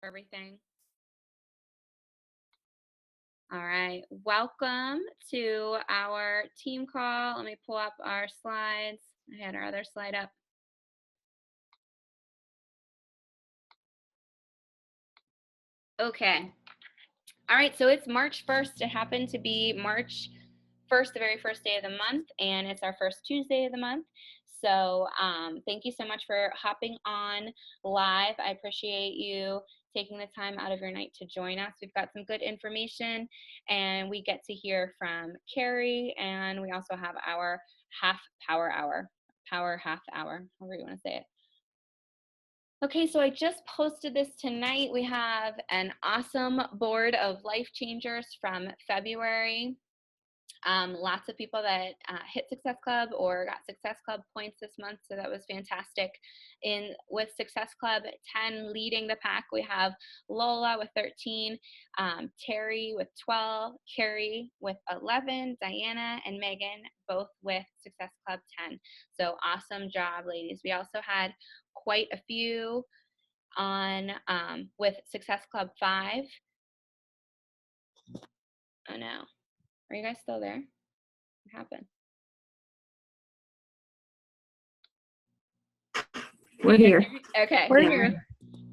Everything. All right. Welcome to our team call. Let me pull up our slides. I had our other slide up. Okay. All right. So it's March 1st. It happened to be March 1st, the very first day of the month, and it's our first Tuesday of the month. So thank you so much for hopping on live. I appreciate you taking the time out of your night to join us. We've got some good information, and we get to hear from Carrie, and we also have our half power hour, power half hour, however you want to say it. Okay, so I just posted this tonight. We have an awesome board of life changers from February. Lots of people that hit Success Club or got Success Club points this month, so that was fantastic. With Success Club 10 leading the pack, we have Lola with 13, Terry with 12, Carrie with 11, Diana and Megan both with Success Club 10. So awesome job, ladies. We also had quite a few on with Success Club 5. Oh no, are you guys still there? What happened? We're here. Okay. We're here.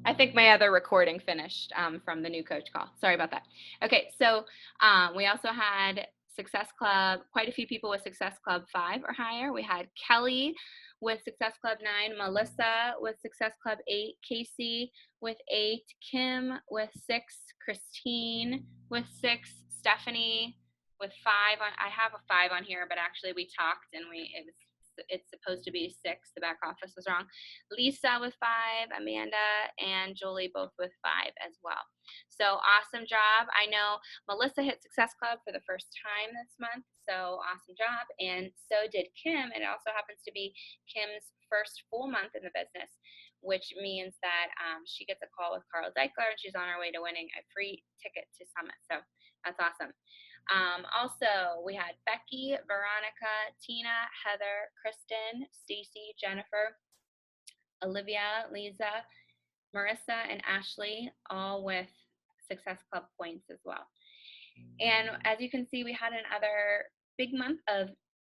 I think my other recording finished from the new coach call. Sorry about that. Okay, so we also had Success Club, quite a few people with Success Club 5 or higher. We had Kelly with Success Club 9, Melissa with Success Club 8, Casey with 8, Kim with 6, Christine with 6, Stephanie with 5. I have a 5 on here, but actually we talked and it's supposed to be 6. The back office was wrong. Lisa with 5, Amanda and Julie both with 5 as well. So awesome job. I know Melissa hit Success Club for the first time this month, so awesome job. And so did Kim. It also happens to be Kim's first full month in the business, which means that she gets a call with Carl Deichler and she's on her way to winning a free ticket to Summit. So that's awesome. Also, we had Becky, Veronica, Tina, Heather, Kristen, Stacy, Jennifer, Olivia, Lisa, Marissa, and Ashley, all with Success Club points as well. And as you can see, we had another big month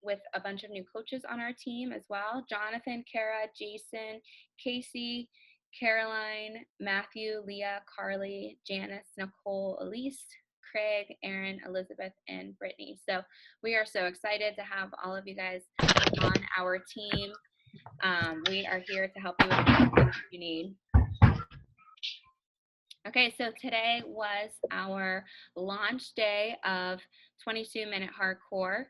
with a bunch of new coaches on our team as well. Jonathan, Kara, Jason, Casey, Caroline, Matthew, Leah, Carly, Janice, Nicole, Elise, Craig, Aaron, Elizabeth, and Brittany. So we are so excited to have all of you guys on our team. We are here to help you with anything you need. Okay, so today was our launch day of 22-minute hardcore.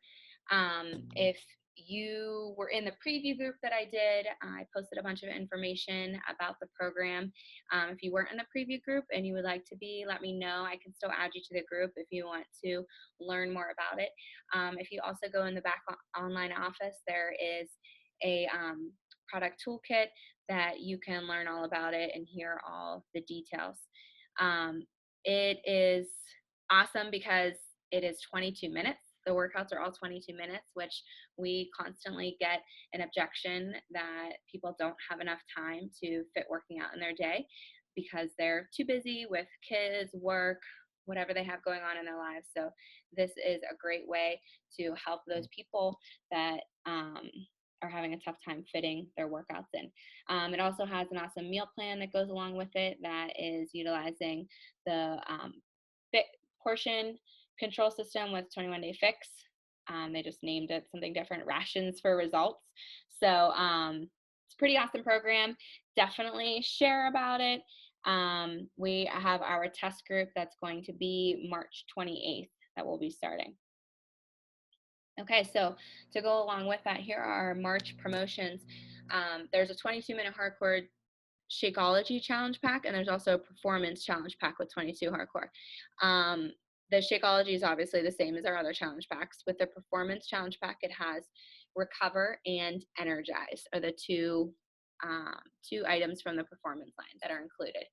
If you were in the preview group that I did, I posted a bunch of information about the program. If you weren't in the preview group and you would like to be, let me know. I can still add you to the group if you want to learn more about it. If you also go in the back online office, there is a product toolkit that you can learn all about it and hear all the details. It is awesome because it is 22 minutes. The workouts are all 22 minutes, which we constantly get an objection that people don't have enough time to fit working out in their day because they're too busy with kids, work, whatever they have going on in their lives. So this is a great way to help those people that are having a tough time fitting their workouts in. It also has an awesome meal plan that goes along with it that is utilizing the fit portion control system with 21-day fix. They just named it something different, rations for results. So it's a pretty awesome program. Definitely share about it. We have our test group that's going to be March 28th that we'll be starting. Okay, so to go along with that, here are our March promotions. There's a 22-minute hardcore Shakeology challenge pack, and there's also a performance challenge pack with 22 hardcore. The Shakeology is obviously the same as our other challenge packs. With the performance challenge pack, it has recover and energize are the two items from the performance line that are included.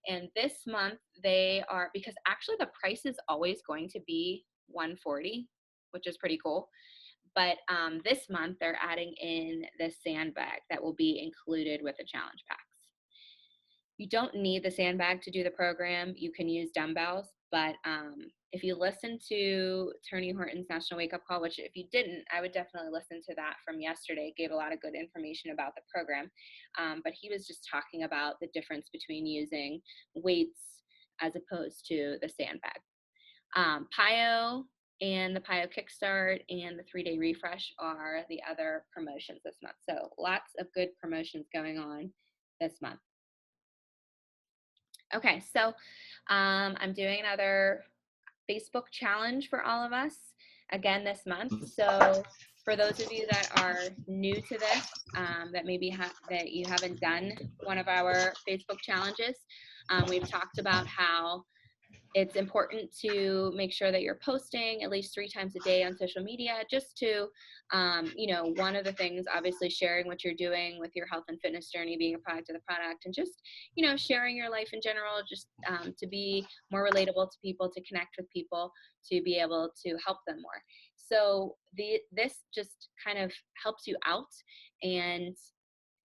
And this month they are, because actually the price is always going to be $140, which is pretty cool. But this month they're adding in the sandbag that will be included with the challenge packs. You don't need the sandbag to do the program. You can use dumbbells, but if you listen to Tony Horton's National Wake Up Call, which if you didn't, I would definitely listen to that from yesterday. It gave a lot of good information about the program. But he was just talking about the difference between using weights as opposed to the sandbag. PIO and the PIO Kickstart and the 3-day refresh are the other promotions this month. So lots of good promotions going on this month. Okay, so I'm doing another Facebook challenge for all of us again this month. So for those of you that are new to this, that maybe that you haven't done one of our Facebook challenges, we've talked about how it's important to make sure that you're posting at least 3 times a day on social media, just to, one of the things, obviously sharing what you're doing with your health and fitness journey, being a product of the product, and just, sharing your life in general, just to be more relatable to people, to connect with people, to be able to help them more. So this just kind of helps you out and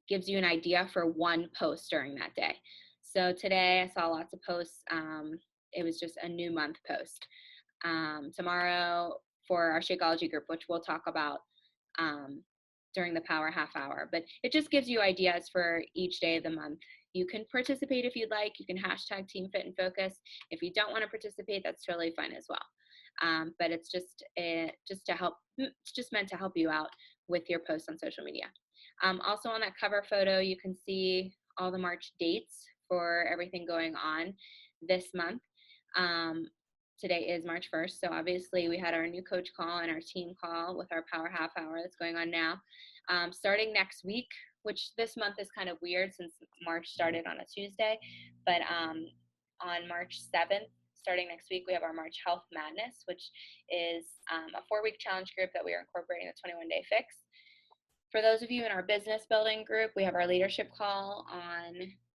gives you an idea for one post during that day. So today I saw lots of posts. It was just a new month post. Tomorrow for our Shakeology group, which we'll talk about during the Power Half Hour. But it just gives you ideas for each day of the month. You can participate if you'd like. You can hashtag Team Fit and Focus. If you don't want to participate, that's totally fine as well. But it's just to help. It's just meant to help you out with your posts on social media. Also on that cover photo, you can see all the March dates for everything going on this month. Today is March 1st, so obviously we had our new coach call and our team call with our Power Half Hour that's going on now. Starting next week, which this month is kind of weird since March started on a Tuesday, but on March 7th, starting next week, we have our March Health Madness, which is a 4-week challenge group that we are incorporating the 21-day fix. For those of you in our business building group, we have our leadership call on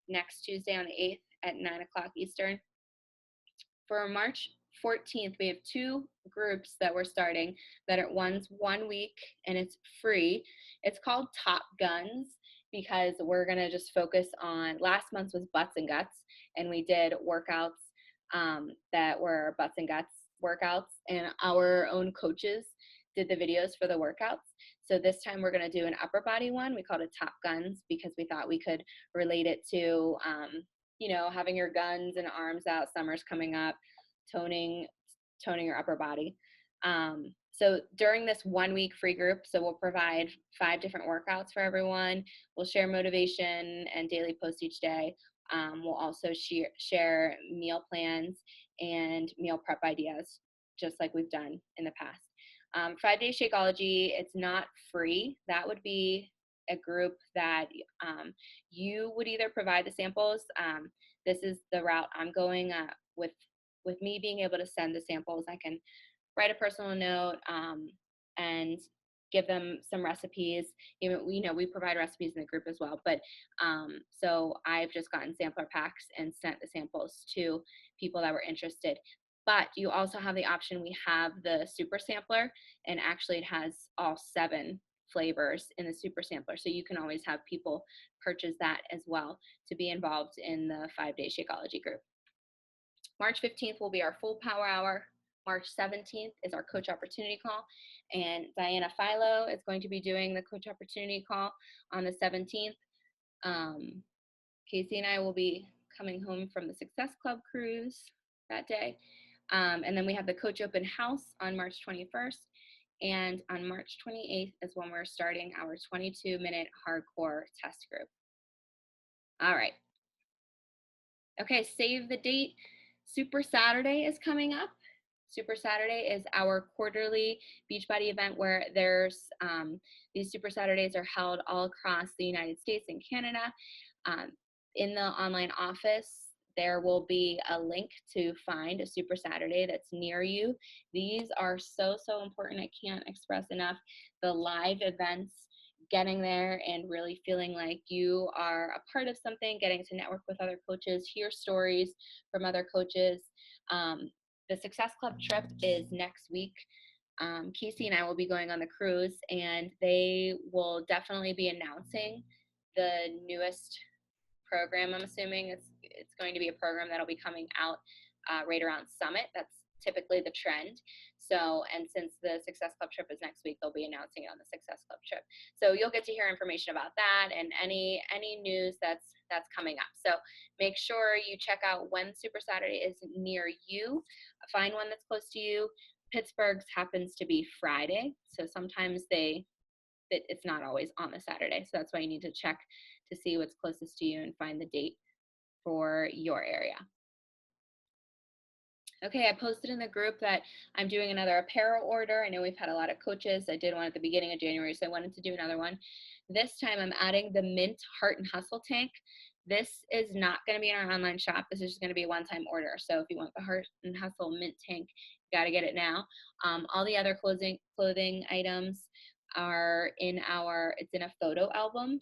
next Tuesday on the 8th at 9 o'clock Eastern. For March 14th, we have 2 groups that we're starting that are one's 1 week and it's free. It's called Top Guns because we're going to just focus on, last month was butts and guts, and we did workouts that were butts and guts workouts, and our own coaches did the videos for the workouts. So this time we're going to do an upper body one. We called it Top Guns because we thought we could relate it to, having your guns and arms out. Summer's coming up, toning your upper body. So during this 1 week free group, so we'll provide 5 different workouts for everyone. We'll share motivation and daily posts each day. We'll also share meal plans and meal prep ideas, just like we've done in the past. 5-day Shakeology, it's not free. That would be a group that you would either provide the samples. This is the route I'm going with me being able to send the samples. I can write a personal note and give them some recipes. We provide recipes in the group as well. But so I've just gotten sampler packs and sent the samples to people that were interested. But you also have the option, we have the super sampler, and actually it has all 7 flavors in the super sampler. So you can always have people purchase that as well to be involved in the 5-day Shakeology group. March 15th will be our full power hour. March 17th is our coach opportunity call, and Diana Philo is going to be doing the coach opportunity call on the 17th. Casey and I will be coming home from the Success Club cruise that day. And then we have the coach open house on March 21st. And on March 28th is when we're starting our 22-minute hardcore test group. All right. Okay, save the date. Super Saturday is coming up. Super Saturday is our quarterly Beachbody event where there's these Super Saturdays are held all across the United States and Canada. In the online office, there will be a link to find a Super Saturday that's near you. These are so, so important. I can't express enough the live events, getting there and really feeling like you are a part of something, getting to network with other coaches, hear stories from other coaches. The Success Club trip is next week. Casey and I will be going on the cruise, and they will definitely be announcing the newest program. I'm assuming it's going to be a program that'll be coming out right around Summit. That's typically the trend. So, and since the Success Club trip is next week, they'll be announcing it on the Success Club trip. So you'll get to hear information about that and any news that's coming up. So make sure you check out when Super Saturday is near you. Find one that's close to you. Pittsburgh's happens to be Friday, so sometimes it's not always on the Saturday. So that's why you need to check to see what's closest to you and find the date for your area. Okay, I posted in the group that I'm doing another apparel order. I know we've had a lot of coaches. I did one at the beginning of January, so I wanted to do another one. This time I'm adding the Mint Heart and Hustle tank. This is not going to be in our online shop. This is just going to be a one-time order. So if you want the Heart and Hustle Mint tank, you got to get it now. All the other clothing items are it's in a photo album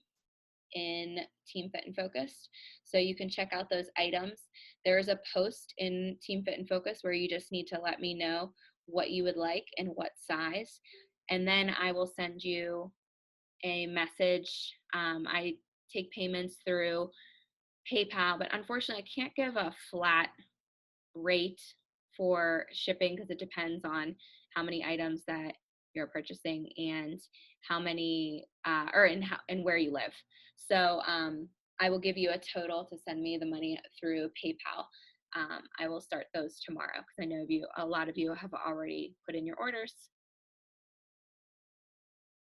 in Team Fit and Focused. So you can check out those items. There is a post in Team Fit and Focus where you just need to let me know what you would like and what size. And then I will send you a message. I take payments through PayPal, but unfortunately I can't give a flat rate for shipping because it depends on how many items that you're purchasing and how many and where you live. So I will give you a total to send me the money through PayPal. I will start those tomorrow because I know a lot of you have already put in your orders.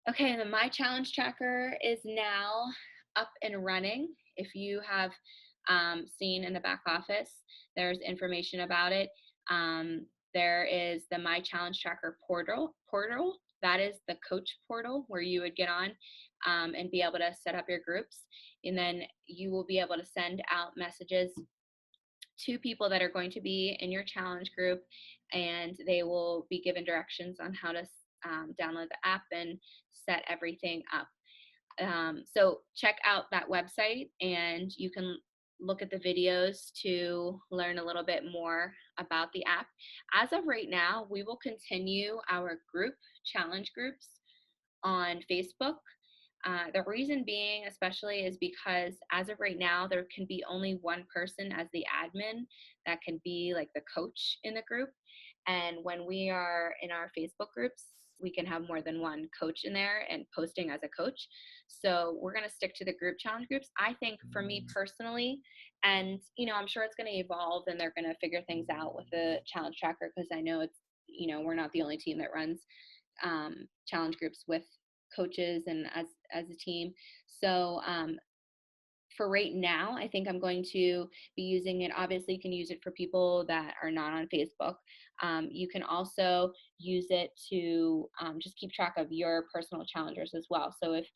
Okay, and then my challenge tracker is now up and running. If you have seen in the back office, there's information about it. There is the My Challenge Tracker portal. That is the coach portal where you would get on and be able to set up your groups. And then you will be able to send out messages to people that are going to be in your challenge group, and they will be given directions on how to download the app and set everything up. So check out that website and you can look at the videos to learn a little bit more about the app. As of right now, we will continue our challenge groups on Facebook. The reason being especially is because as of right now, there can be only one person as the admin that can be like the coach in the group. And when we are in our Facebook groups, we can have more than one coach in there and posting as a coach. So we're going to stick to the group challenge groups. I think for me personally, and I'm sure it's going to evolve and they're going to figure things out with the challenge tracker, because I know it's, we're not the only team that runs challenge groups with coaches and as a team. So for right now, I think I'm going to be using it. Obviously, you can use it for people that are not on Facebook. You can also use it to just keep track of your personal challengers as well. So if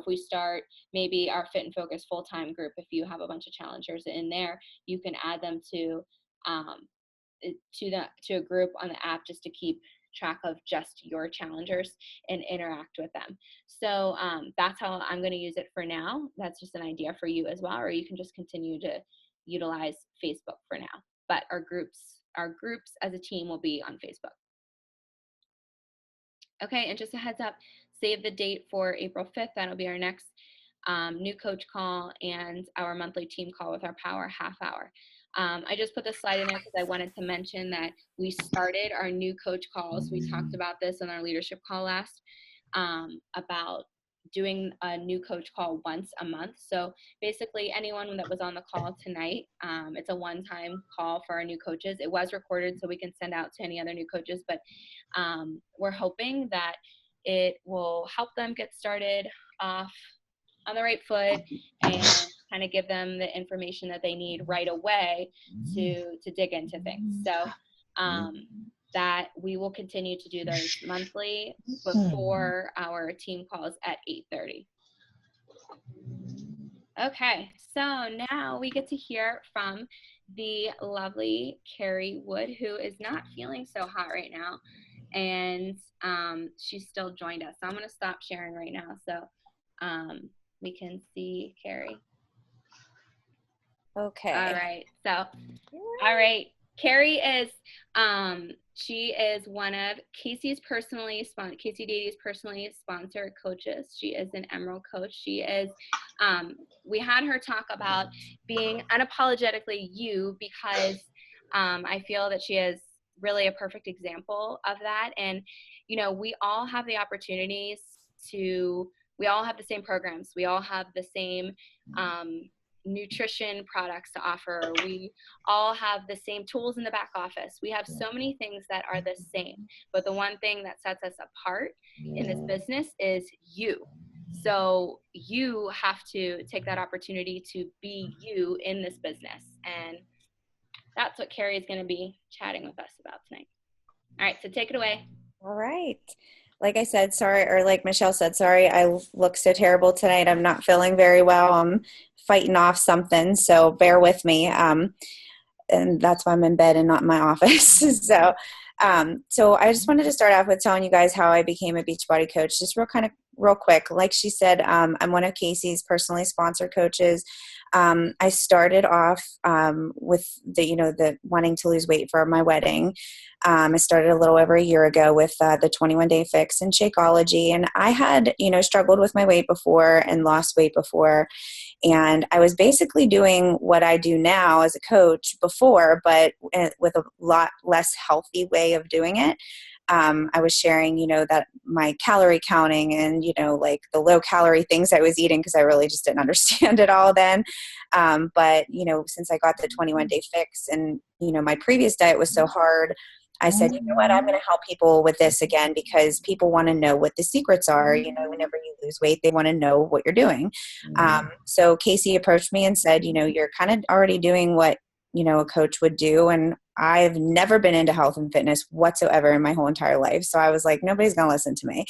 we start maybe our Fit and Focus full-time group, if you have a bunch of challengers in there, you can add them to a group on the app just to keep track of just your challengers and interact with them. So that's how I'm going to use it for now. That's just an idea for you as well, or you can just continue to utilize Facebook for now. But our groups as a team will be on Facebook. Okay, and just a heads up, save the date for April 5th. That'll be our next new coach call and our monthly team call with our power half hour. I just put this slide in there because I wanted to mention that we started our new coach calls. We talked about this in our leadership call last, about doing a new coach call once a month. So basically anyone that was on the call tonight, it's a one-time call for our new coaches. It was recorded so we can send out to any other new coaches, but we're hoping that it will help them get started off on the right foot and kind of give them the information that they need right away to dig into things. So that we will continue to do those monthly before our team calls at 8:30. Okay, so now we get to hear from the lovely Carrie Wood, who is not feeling so hot right now, and she's still joined us. So I'm going to stop sharing right now so we can see Carrie. Okay. All right. So, all right. Carrie is She is one of Casey Daity's personally sponsored coaches. She is an Emerald coach. She is, we had her talk about being unapologetically you, because I feel that she is really a perfect example of that. And, you know, we all have the opportunities we all have the same programs. We all have the same nutrition products to offer. We all have the same tools in the back office. We have so many things that are the same, but the one thing that sets us apart in this business is you. So you have to take that opportunity to be you in this business. And that's what Carrie is going to be chatting with us about tonight. All right, so take it away. All right. Like I said, sorry, or like Michelle said, sorry, I look so terrible tonight. I'm not feeling very well. I'm fighting off something, so bear with me. And that's why I'm in bed and not in my office. So I just wanted to start off with telling you guys how I became a Beachbody coach, just real quick. Like she said, I'm one of Casey's personally sponsored coaches. I started off with the wanting to lose weight for my wedding. I started a little over a year ago with the 21-day fix and Shakeology, and I had struggled with my weight before and lost weight before. And I was basically doing what I do now as a coach before, but with a lot less healthy way of doing it. I was sharing, that my calorie counting and, like the low calorie things I was eating, because I really just didn't understand it all then. But, since I got the 21-day fix and, my previous diet was so hard, I said, you know what, I'm going to help people with this again, because people want to know what the secrets are. Whenever you lose weight, they want to know what you're doing. So Casey approached me and said, you're kind of already doing what, a coach would do. And I've never been into health and fitness whatsoever in my whole entire life. So I was like, nobody's going to listen to me.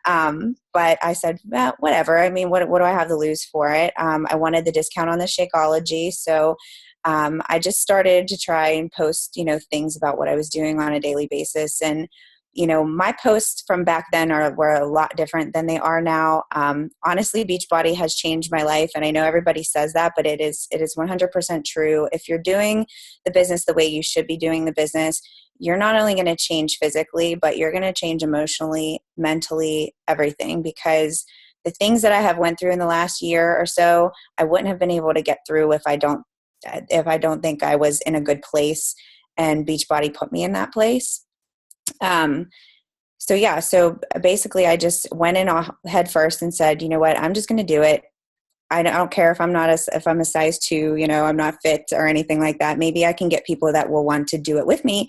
But I said, well, whatever. I mean, what do I have to lose for it? I wanted the discount on the Shakeology. So I just started to try and post, things about what I was doing on a daily basis. And, my posts from back then were a lot different than they are now. Honestly, Beachbody has changed my life. And I know everybody says that, but it is 100% true. If you're doing the business the way you should be doing the business, you're not only going to change physically, but you're going to change emotionally, mentally, everything. Because the things that I have went through in the last year or so, I wouldn't have been able to get through if I don't think I was in a good place, and Beachbody put me in that place. So basically I just went in head first and said, you know what, I'm just going to do it. I don't care if I'm a size 2, I'm not fit or anything like that. Maybe I can get people that will want to do it with me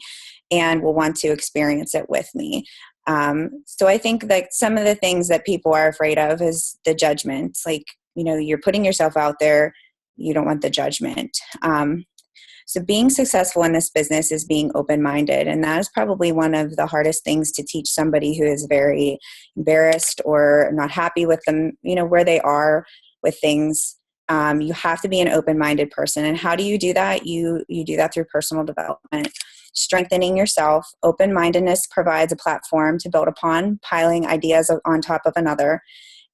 and will want to experience it with me. So I think like some of the things that people are afraid of is the judgment. Like, you're putting yourself out there. You don't want the judgment. So being successful in this business is being open-minded. And that is probably one of the hardest things to teach somebody who is very embarrassed or not happy with them, where they are with things. You have to be an open-minded person. And how do you do that? You do that through personal development, strengthening yourself. Open-mindedness provides a platform to build upon, piling ideas on top of another.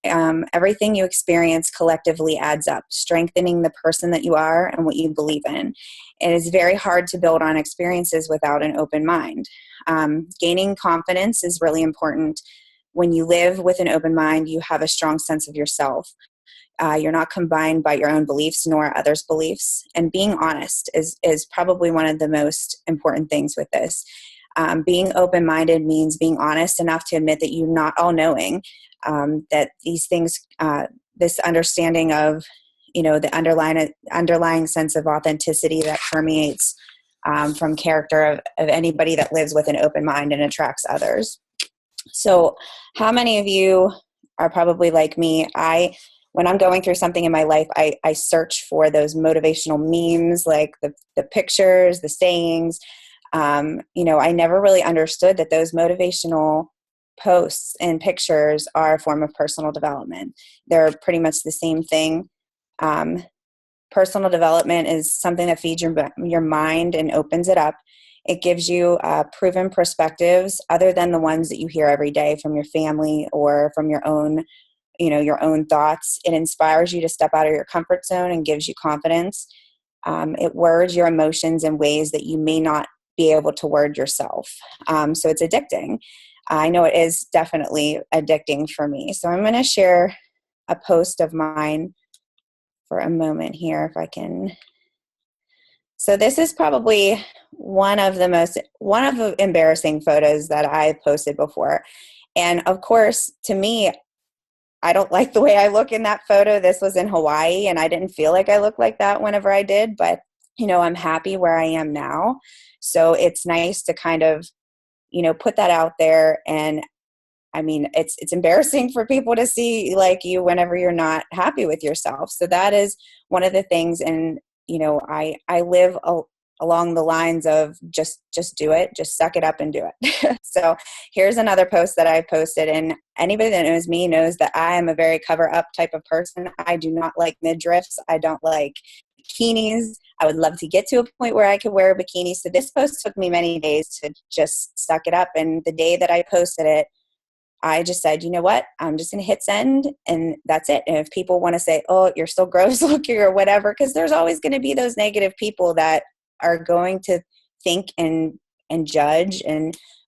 Everything you experience collectively adds up, strengthening the person that you are and what you believe in. It is very hard to build on experiences without an open mind. Gaining confidence is really important. When you live with an open mind, you have a strong sense of yourself. You're not combined by your own beliefs nor others' beliefs. And being honest is probably one of the most important things with this. Being open-minded means being honest enough to admit that you're not all-knowing, that these things, this understanding of, the underlying sense of authenticity that permeates from character of anybody that lives with an open mind and attracts others. So how many of you are probably like me? When I'm going through something in my life, I search for those motivational memes, like the pictures, the sayings. I never really understood that those motivational posts and pictures are a form of personal development. They're pretty much the same thing. Personal development is something that feeds your mind and opens it up. It gives you proven perspectives other than the ones that you hear every day from your family or from your own thoughts. It inspires you to step out of your comfort zone and gives you confidence. It words your emotions in ways that you may not be able to word yourself. So it's addicting. I know it is definitely addicting for me. So I'm going to share a post of mine for a moment here, if I can. So this is probably one of the embarrassing photos that I posted before. And of course, to me, I don't like the way I look in that photo. This was in Hawaii, and I didn't feel like I looked like that whenever I did, but I'm happy where I am now. So it's nice to kind of, put that out there. And I mean, it's embarrassing for people to see like you whenever you're not happy with yourself. So that is one of the things. And, I live along the lines of just do it, just suck it up and do it. So here's another post that I posted, and anybody that knows me knows that I am a very cover up type of person. I do not like midriffs. I don't like bikinis. I would love to get to a point where I could wear a bikini. So this post took me many days to just suck it up. And the day that I posted it, I just said, you know what, I'm just going to hit send, and that's it. And if people want to say, oh, you're still gross looking or whatever, because there's always going to be those negative people that are going to think and judge.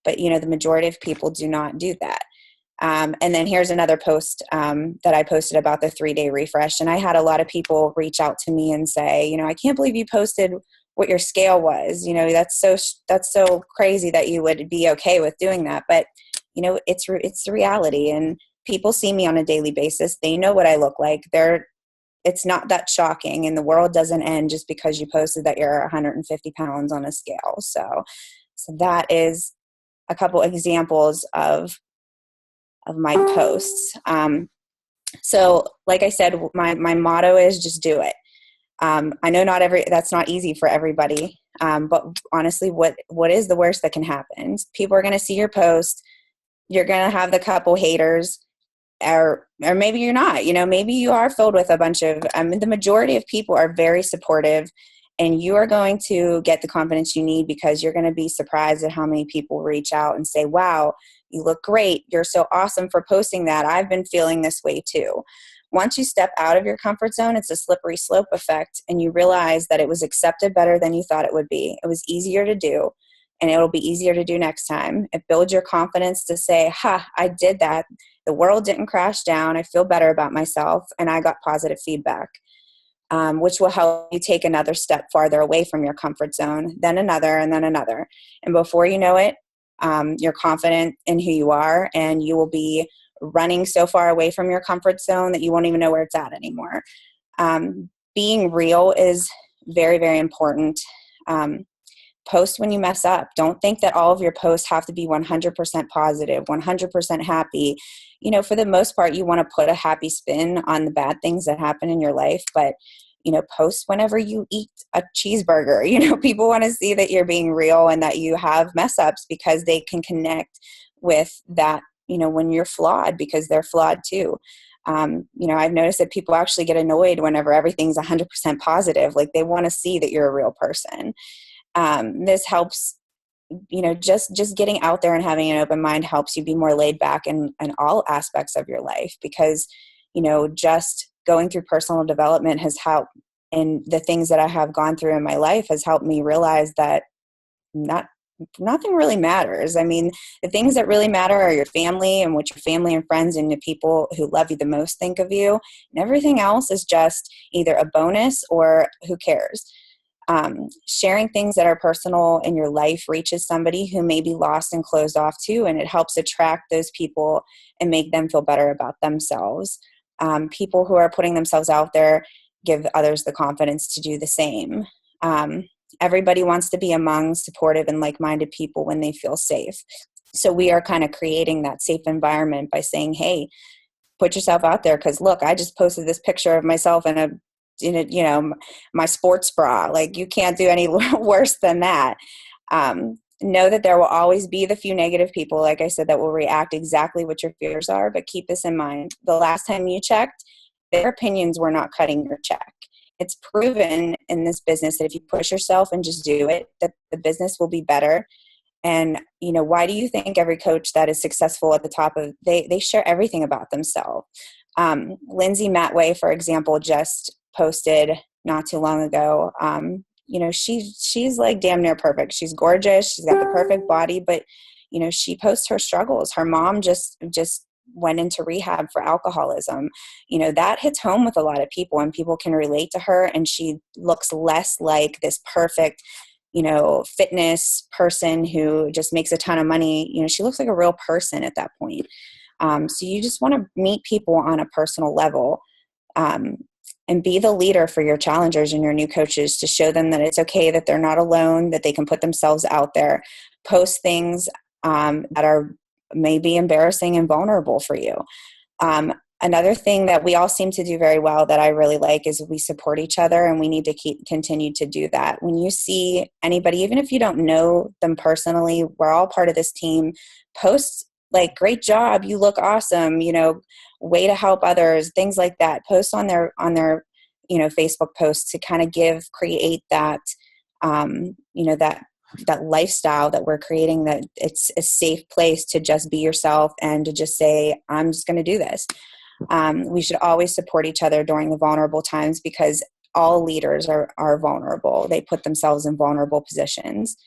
But the majority of people do not do that. And then here's another post that I posted about the 3-day refresh. And I had a lot of people reach out to me and say, I can't believe you posted what your scale was. That's so crazy that you would be okay with doing that. But it's the reality, and people see me on a daily basis. They know what I look like. It's not that shocking, and the world doesn't end just because you posted that you're 150 pounds on a scale. So that is a couple examples of my posts. So like I said, my motto is just do it. I know that's not easy for everybody. But honestly, what is the worst that can happen? People are going to see your post. You're going to have the couple haters, or maybe you're not, maybe you are filled with a bunch of, the majority of people are very supportive, and you are going to get the confidence you need, because you're going to be surprised at how many people reach out and say, wow, you look great. You're so awesome for posting that. I've been feeling this way too. Once you step out of your comfort zone, it's a slippery slope effect, and you realize that it was accepted better than you thought it would be. It was easier to do, and it'll be easier to do next time. It builds your confidence to say, I did that. The world didn't crash down. I feel better about myself, and I got positive feedback, which will help you take another step farther away from your comfort zone, then another, and then another. And before you know it, you're confident in who you are, and you will be running so far away from your comfort zone that you won't even know where it's at anymore. Being real is very, very important. Post when you mess up. Don't think that all of your posts have to be 100% positive, 100% happy. For the most part, you want to put a happy spin on the bad things that happen in your life, but post whenever you eat a cheeseburger. People want to see that you're being real and that you have mess ups, because they can connect with that, when you're flawed, because they're flawed too. I've noticed that people actually get annoyed whenever everything's 100% positive. Like, they want to see that you're a real person. This helps, just getting out there and having an open mind helps you be more laid back in all aspects of your life, because, just going through personal development has helped. And the things that I have gone through in my life has helped me realize that nothing really matters. I mean, the things that really matter are your family, and what your family and friends and the people who love you the most think of you. And everything else is just either a bonus or who cares. Sharing things that are personal in your life reaches somebody who may be lost and closed off too, and it helps attract those people and make them feel better about themselves. People who are putting themselves out there give others the confidence to do the same. Everybody wants to be among supportive and like-minded people when they feel safe. So we are kind of creating that safe environment by saying, hey, put yourself out there, because look, I just posted this picture of myself in my sports bra. Like, you can't do any worse than that. Know that there will always be the few negative people, like I said, that will react exactly what your fears are. But keep this in mind. The last time you checked, their opinions were not cutting your check. It's proven in this business that if you push yourself and just do it, that the business will be better. And, why do you think every coach that is successful at the top of, they share everything about themselves? Lindsay Matway, for example, just posted not too long ago, she's like damn near perfect. She's gorgeous. She's got the perfect body, but she posts her struggles. Her mom just went into rehab for alcoholism. That hits home with a lot of people, and people can relate to her, and she looks less like this perfect fitness person who just makes a ton of money. She looks like a real person at that point. So you just want to meet people on a personal level, and be the leader for your challengers and your new coaches, to show them that it's okay, that they're not alone, that they can put themselves out there, post things that are maybe embarrassing and vulnerable for you. Another thing that we all seem to do very well that I really like is we support each other, and we need to continue to do that. When you see anybody, even if you don't know them personally, we're all part of this team, post like, great job, you look awesome, way to help others, things like that. Post on their Facebook posts to kind of create that, that lifestyle that we're creating, that it's a safe place to just be yourself and to just say, I'm just going to do this. We should always support each other during the vulnerable times, because all leaders are vulnerable. They put themselves in vulnerable positions.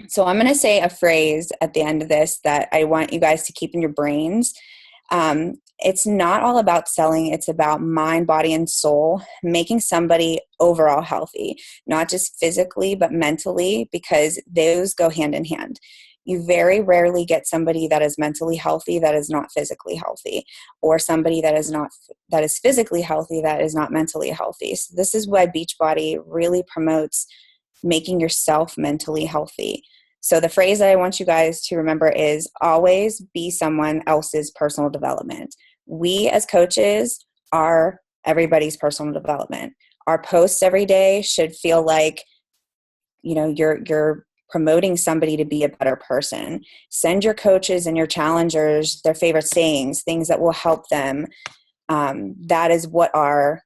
So I'm going to say a phrase at the end of this that I want you guys to keep in your brains. It's not all about selling. It's about mind, body, and soul, making somebody overall healthy, not just physically, but mentally, because those go hand in hand. You very rarely get somebody that is mentally healthy that is not physically healthy, or somebody that is physically healthy that is not mentally healthy. So this is why Beachbody really promotes making yourself mentally healthy. So the phrase that I want you guys to remember is, always be someone else's personal development. We as coaches are everybody's personal development. Our posts every day should feel like, you're promoting somebody to be a better person. Send your coaches and your challengers their favorite sayings, things that will help them. That is what our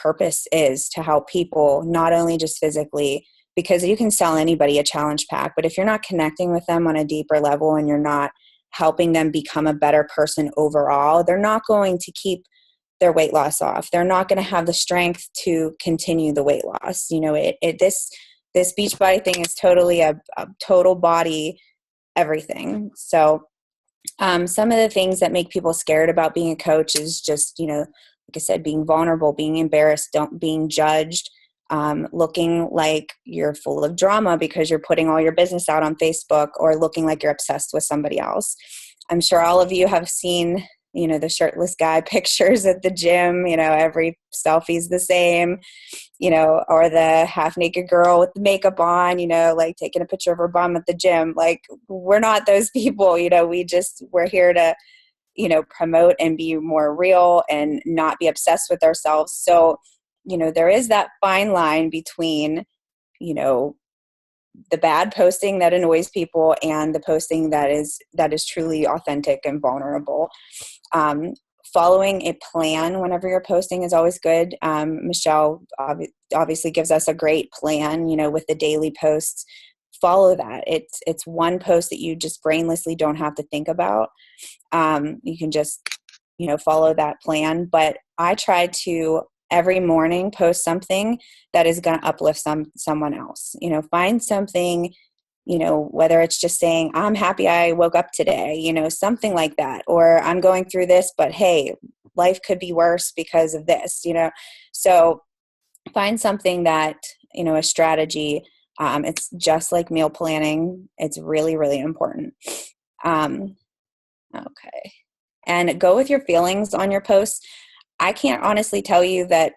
purpose is, to help people, not only just physically, because you can sell anybody a challenge pack, but if you're not connecting with them on a deeper level and you're not helping them become a better person overall, they're not going to keep their weight loss off. They're not going to have the strength to continue the weight loss. This Beachbody thing is totally a total body everything. So some of the things that make people scared about being a coach is just, like I said, being vulnerable, being embarrassed, being judged, looking like you're full of drama because you're putting all your business out on Facebook, or looking like you're obsessed with somebody else. I'm sure all of you have seen, the shirtless guy pictures at the gym, every selfie's the same, or the half naked girl with the makeup on, like taking a picture of her bum at the gym. Like, we're not those people, we're here to, promote and be more real and not be obsessed with ourselves. So, there is that fine line between, the bad posting that annoys people and the posting that is truly authentic and vulnerable. Following a plan whenever you're posting is always good. Michelle obviously gives us a great plan, with the daily posts. Follow that. It's one post that you just brainlessly don't have to think about. You can just, follow that plan. But I try to every morning post something that is going to uplift someone else. Find something, whether it's just saying, I'm happy I woke up today, something like that, or I'm going through this, but hey, life could be worse because of this, so find something that, a strategy. It's just like meal planning. It's really, really important. Okay. And go with your feelings on your posts. I can't honestly tell you that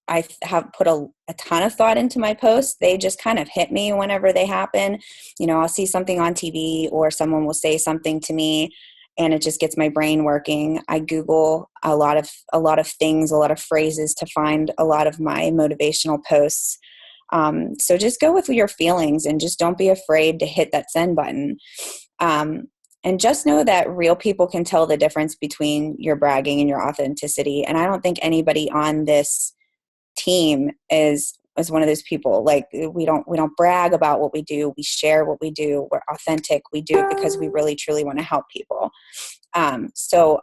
I have put a ton of thought into my posts. They just kind of hit me whenever they happen. I'll see something on TV or someone will say something to me and it just gets my brain working. I Google a lot of things, a lot of phrases to find a lot of my motivational posts. So just go with your feelings and just don't be afraid to hit that send button. And just know that real people can tell the difference between your bragging and your authenticity. And I don't think anybody on this team is one of those people. Like, we don't brag about what we do. We share what we do. We're authentic. We do it because we really truly want to help people. So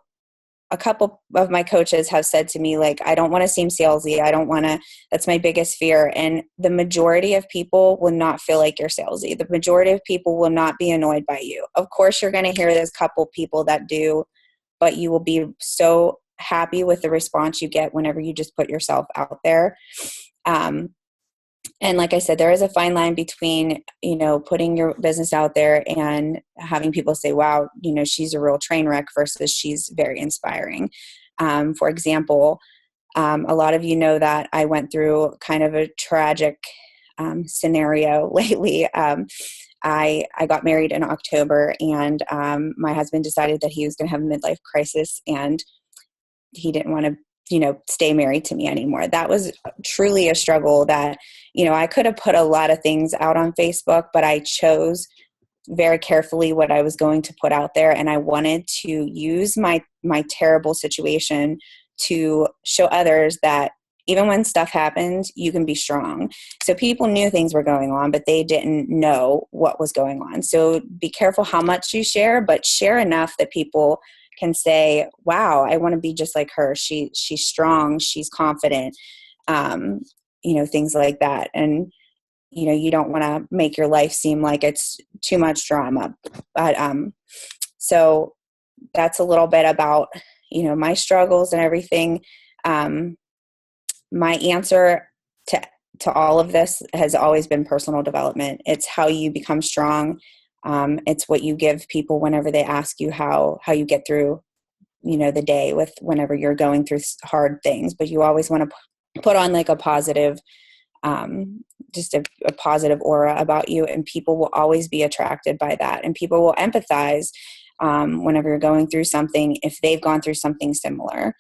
a couple of my coaches have said to me, like, I don't want to seem salesy. I don't want to, that's my biggest fear. And the majority of people will not feel like you're salesy. The majority of people will not be annoyed by you. Of course, you're going to hear there's a couple people that do, but you will be so happy with the response you get whenever you just put yourself out there. And like I said, there is a fine line between, putting your business out there and having people say, wow, she's a real train wreck versus she's very inspiring. For example, a lot of you know that I went through kind of a tragic scenario lately. I got married in October, and my husband decided that he was going to have a midlife crisis, and he didn't want to stay married to me anymore. That was truly a struggle that, I could have put a lot of things out on Facebook, but I chose very carefully what I was going to put out there. And I wanted to use my terrible situation to show others that even when stuff happens, you can be strong. So people knew things were going on, but they didn't know what was going on. So be careful how much you share, but share enough that people can say, wow, I want to be just like her. She's strong. She's confident. Things like that. And, you don't want to make your life seem like it's too much drama. But, so that's a little bit about, my struggles and everything. My answer to all of this has always been personal development. It's how you become strong. It's what you give people whenever they ask you how you get through, the day with whenever you're going through hard things. But you always want to put on like a positive, just a positive aura about you, and people will always be attracted by that, and people will empathize whenever you're going through something if they've gone through something similar.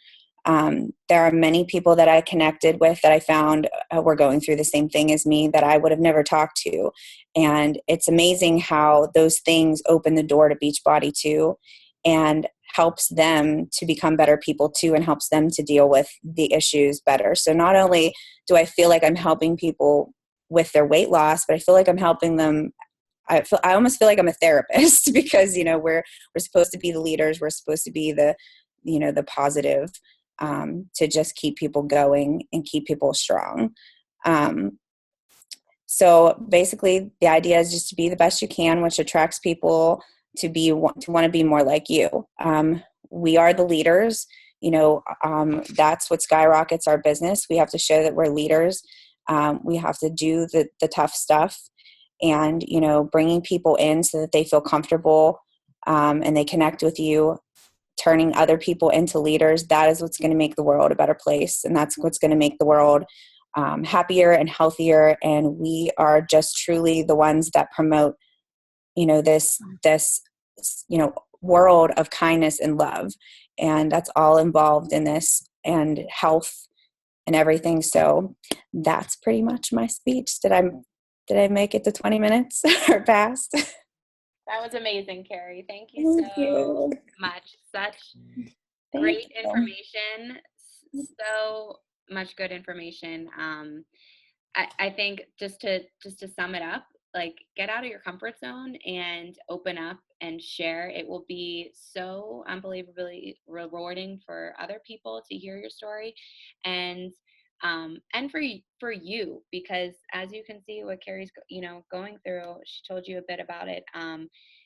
There are many people that I connected with that I found were going through the same thing as me that I would have never talked to. And it's amazing how those things open the door to Beachbody too, and helps them to become better people too, and helps them to deal with the issues better. So not only do I feel like I'm helping people with their weight loss, but I feel like I'm helping them. I almost feel like I'm a therapist because, we're supposed to be the leaders. We're supposed to be the positive, to just keep people going and keep people strong. So basically the idea is just to be the best you can, which attracts people to want to be more like you. We are the leaders, that's what skyrockets our business. We have to show that we're leaders. We have to do the tough stuff, and, bringing people in so that they feel comfortable, and they connect with you, turning other people into leaders. That is what's going to make the world a better place. And that's what's going to make the world happier and healthier. And we are just truly the ones that promote, this, world of kindness and love. And that's all involved in this, and health and everything. So that's pretty much my speech. Did I make it to 20 minutes or past? That was amazing, Carrie. Thank you Thank so you. much. Such Thank great you. information. So much good information. I think just to sum it up, like, get out of your comfort zone and open up and share. It will be so unbelievably rewarding for other people to hear your story, and for you, because as you can see what Carrie's going through, she told you a bit about it.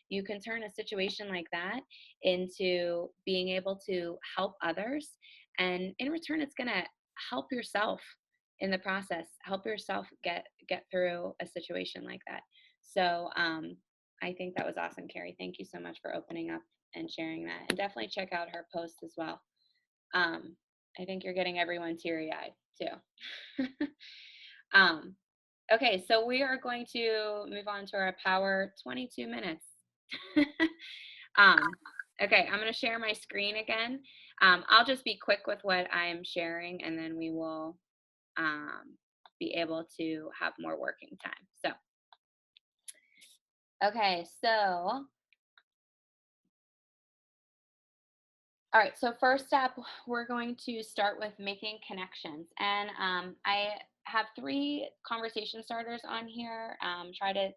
You can turn a situation like that into being able to help others, and in return it's going to help yourself in the process, help yourself get through a situation like that. So I think that was awesome, Carrie. Thank you so much for opening up and sharing that, and definitely check out her post as well. I think you're getting everyone teary-eyed too. um, okay, so we are going to move on to our power 22 minutes. um, okay, I'm going to share my screen again. I'll just be quick with what I'm sharing, and then we will be able to have more working time. So, okay, so, all right, so first up, we're going to start with making connections. And I have 3 conversation starters on here. Try to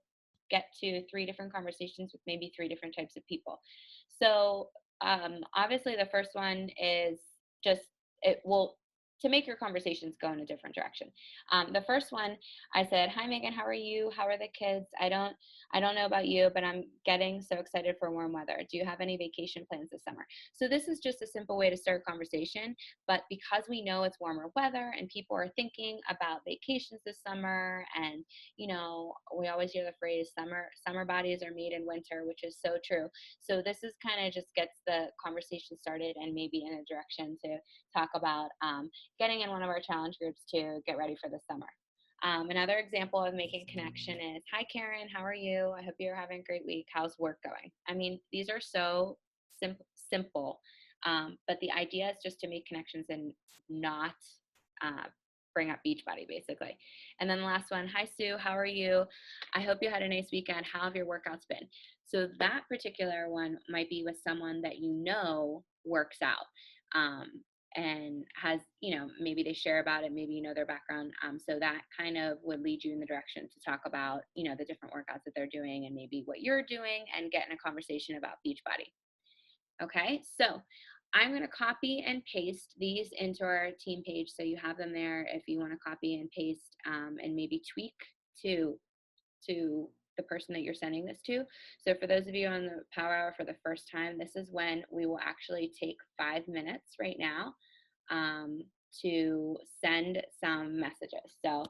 get to 3 different conversations with maybe 3 different types of people. So Obviously the first one is just, it will, to make your conversations go in a different direction. The first one, I said, "Hi Megan, how are you? How are the kids? I don't know about you, but I'm getting so excited for warm weather. Do you have any vacation plans this summer?" So this is just a simple way to start a conversation, but because we know it's warmer weather and people are thinking about vacations this summer, and we always hear the phrase summer bodies are made in winter, which is so true. So this is kind of just gets the conversation started and maybe in a direction to talk about getting in one of our challenge groups to get ready for the summer. Another example of making connection is, "Hi Karen, how are you? I hope you're having a great week. How's work going?" I mean, these are so simple, but the idea is just to make connections and not uh, bring up Beachbody, basically. And then the last one, "Hi Sue, how are you? I hope you had a nice weekend. How have your workouts been?" So that particular one might be with someone that works out. And has, maybe they share about it, maybe their background. So that kind of would lead you in the direction to talk about, the different workouts that they're doing and maybe what you're doing, and get in a conversation about Beachbody. Okay, so I'm going to copy and paste these into our team page so you have them there if you want to copy and paste, and maybe tweak to the person that you're sending this to. So for those of you on the Power Hour for the first time, this is when we will actually take 5 minutes right now, to send some messages. So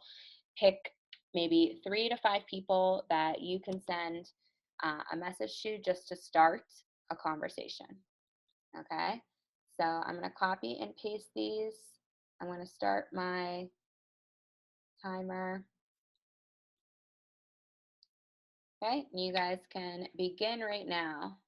pick maybe 3 to 5 people that you can send a message to just to start a conversation. Okay, so I'm going to copy and paste these. I'm going to start my timer. Okay, you guys can begin right now.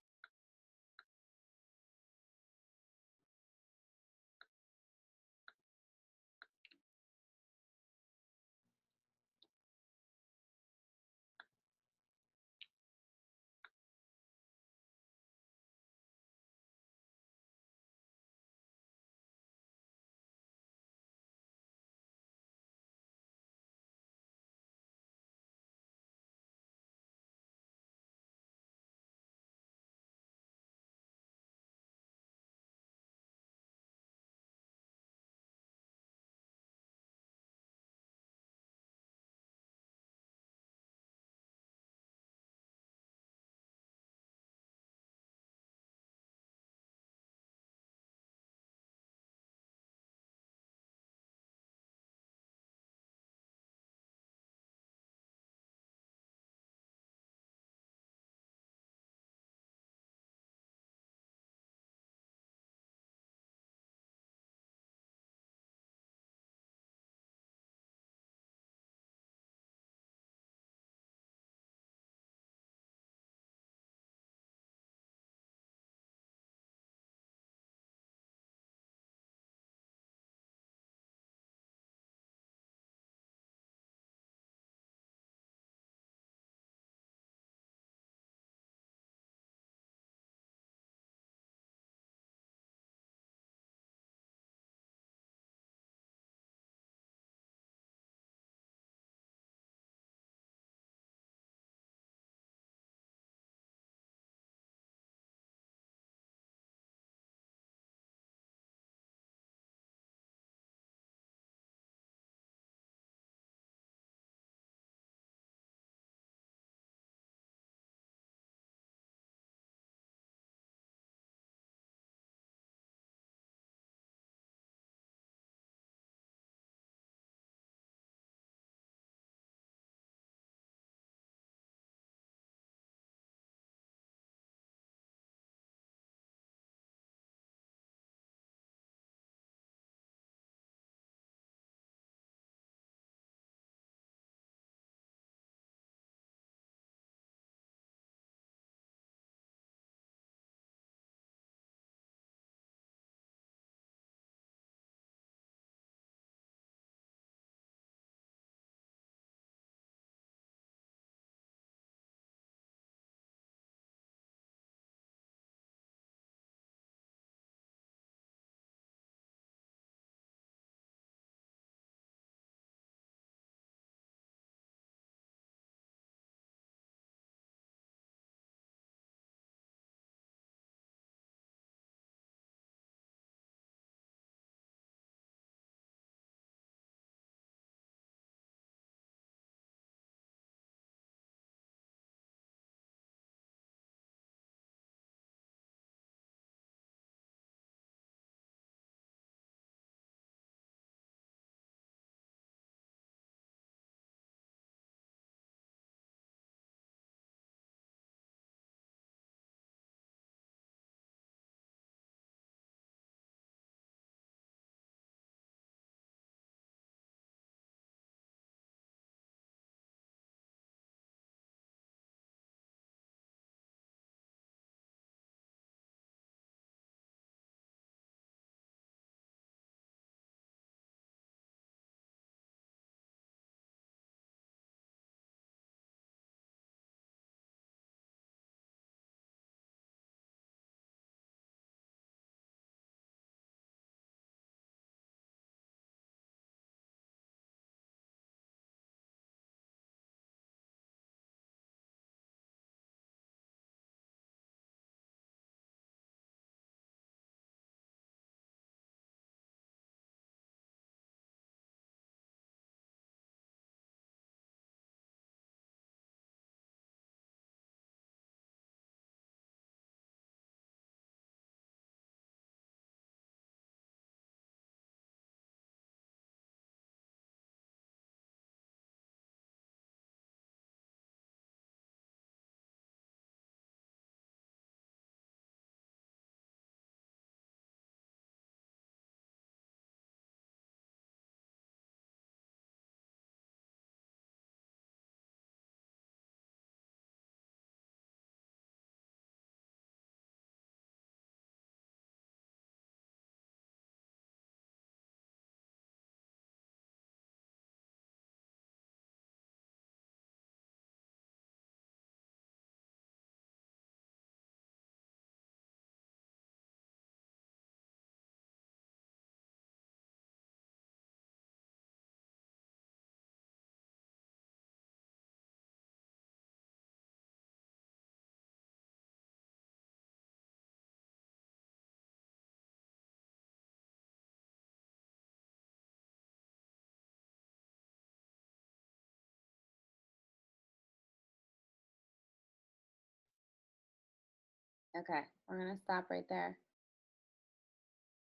Okay, we're going to stop right there.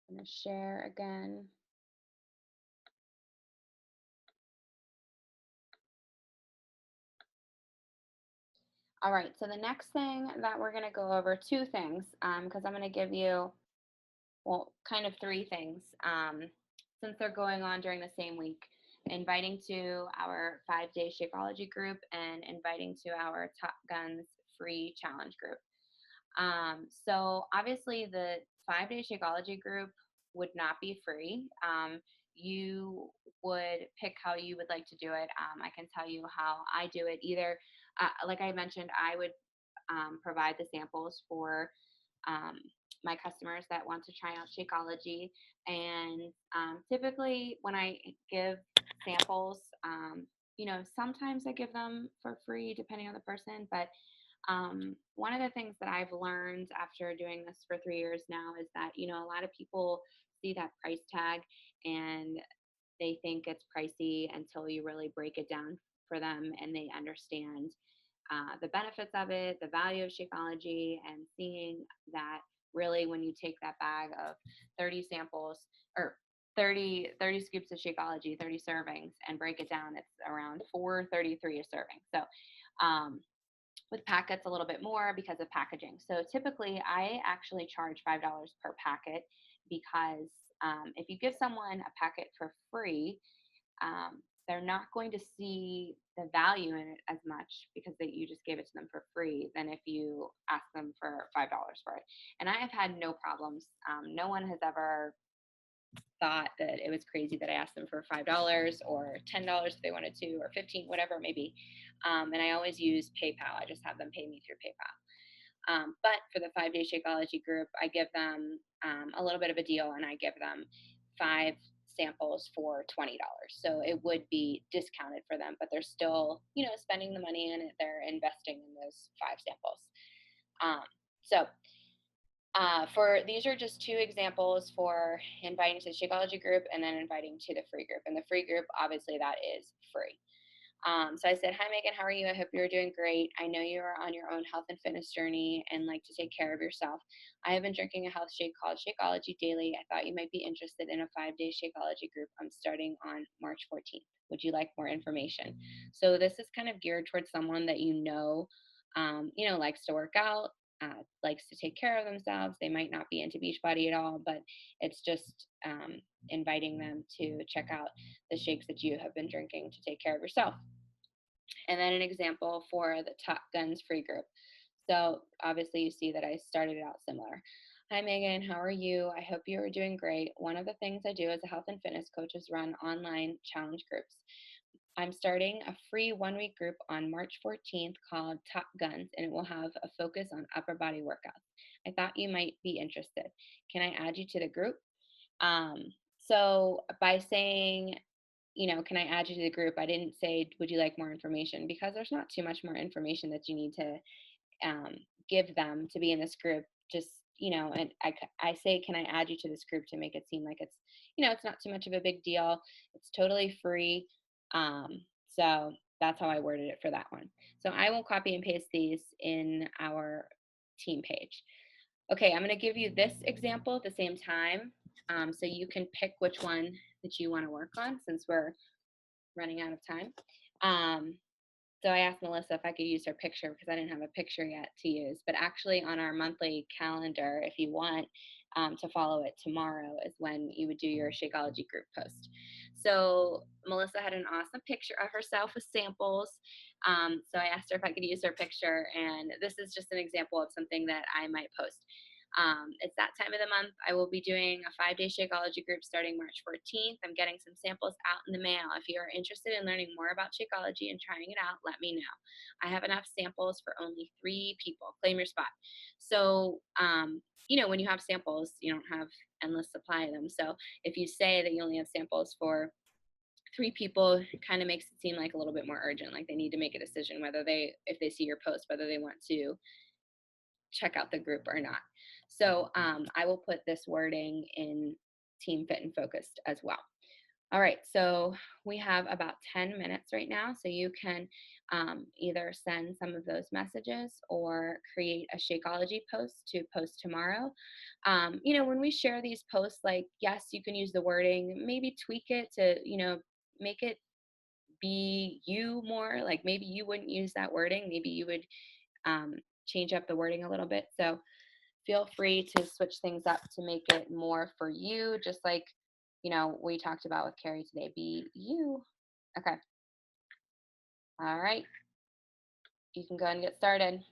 I'm going to share again. All right, so the next thing that we're going to go over, two things, because I'm going to give you, well, kind of three things, since they're going on during the same week. Inviting to our 5-day Shakeology group and inviting to our Top Guns free challenge group. So obviously the 5-day Shakeology group would not be free. You would pick how you would like to do it. I can tell you how I do it. Either, like I mentioned, I would provide the samples for um, my customers that want to try out Shakeology. And typically, when I give samples, sometimes I give them for free depending on the person. But one of the things that I've learned after doing this for 3 years now is that, a lot of people see that price tag and they think it's pricey until you really break it down for them and they understand the benefits of it, the value of Shakeology, and seeing that really when you take that bag of 30 samples or 30 scoops of Shakeology, 30 servings, and break it down, it's around 4.33 a serving. So with packets a little bit more because of packaging. So typically I actually charge $5 per packet because if you give someone a packet for free, they're not going to see the value in it as much because you just gave it to them for free than if you ask them for $5 for it. And I have had no problems. No one has ever thought that it was crazy that I asked them for $5 or $10 if they wanted to, or 15, whatever it may be. And I always use PayPal. I just have them pay me through PayPal. But for the 5-day Shakeology group, I give them a little bit of a deal, and I give them 5 samples for $20. So it would be discounted for them, but they're still, spending the money in it. They're investing in those 5 samples. So for these are just 2 examples for inviting to the Shakeology group and then inviting to the free group. And the free group, obviously, that is free. So I said, "Hi, Megan, how are you? I hope you're doing great. I know you are on your own health and fitness journey and like to take care of yourself. I have been drinking a health shake called Shakeology Daily. I thought you might be interested in a 5-day Shakeology group. I'm starting on March 14th. Would you like more information?" So this is kind of geared towards someone that likes to work out, likes to take care of themselves. They might not be into Beachbody at all, but it's just inviting them to check out the shakes that you have been drinking to take care of yourself. And then an example for the Top Guns free group. So obviously you see that I started out similar. "Hi, Megan, how are you? I hope you are doing great. One of the things I do as a health and fitness coach is run online challenge groups. I'm starting a free 1-week group on March 14th called Top Guns, and it will have a focus on upper body workouts. I thought you might be interested. Can I add you to the group?" So by saying, "Can I add you to the group?" I didn't say, "Would you like more information?" Because there's not too much more information that you need to um, give them to be in this group. Just, and I say, "Can I add you to this group?" to make it seem like it's not too much of a big deal. It's totally free. So that's how I worded it for that one. So I will copy and paste these in our team page. Okay, I'm going to give you this example at the same time, so you can pick which one that you want to work on since we're running out of time. So I asked Melissa if I could use her picture because I didn't have a picture yet to use. But actually, on our monthly calendar, if you want to follow it, tomorrow is when you would do your Shakeology group post. So Melissa had an awesome picture of herself with samples. So I asked her if I could use her picture, and this is just an example of something that I might post. It's that time of the month. I will be doing a 5-day Shakeology group starting March 14th. I'm getting some samples out in the mail. If you are interested in learning more about Shakeology and trying it out, let me know. I have enough samples for only 3 people. Claim your spot. So, when you have samples, you don't have endless supply of them. So if you say that you only have samples for 3 people, it kind of makes it seem like a little bit more urgent, like they need to make a decision if they see your post, whether they want to check out the group or not. So I will put this wording in Team Fit and Focused as well. All right, so we have about 10 minutes right now. So you can either send some of those messages or create a Shakeology post to post tomorrow. When we share these posts, like, yes, you can use the wording, maybe tweak it to, make it be you more. Like maybe you wouldn't use that wording, maybe you would change up the wording a little bit. So feel free to switch things up to make it more for you, just like, we talked about with Carrie today. Be you. Okay. All right. You can go ahead and get started.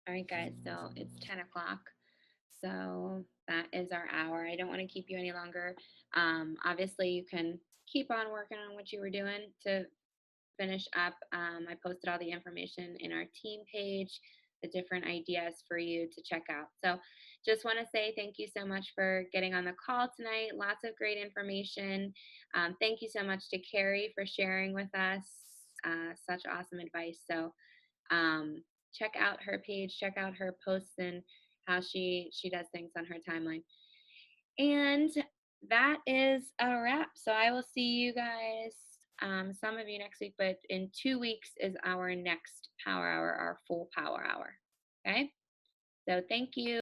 All right, guys, so it's 10 o'clock. So that is our hour. I don't want to keep you any longer. Obviously, you can keep on working on what you were doing to finish up. I posted all the information in our team page, the different ideas for you to check out. So just want to say thank you so much for getting on the call tonight. Lots of great information. Thank you so much to Carrie for sharing with us such awesome advice. So um, check out her page, check out her posts and how she does things on her timeline. And that is a wrap. So I will see you guys, some of you next week, but in 2 weeks is our next power hour, our full power hour. Okay. So thank you.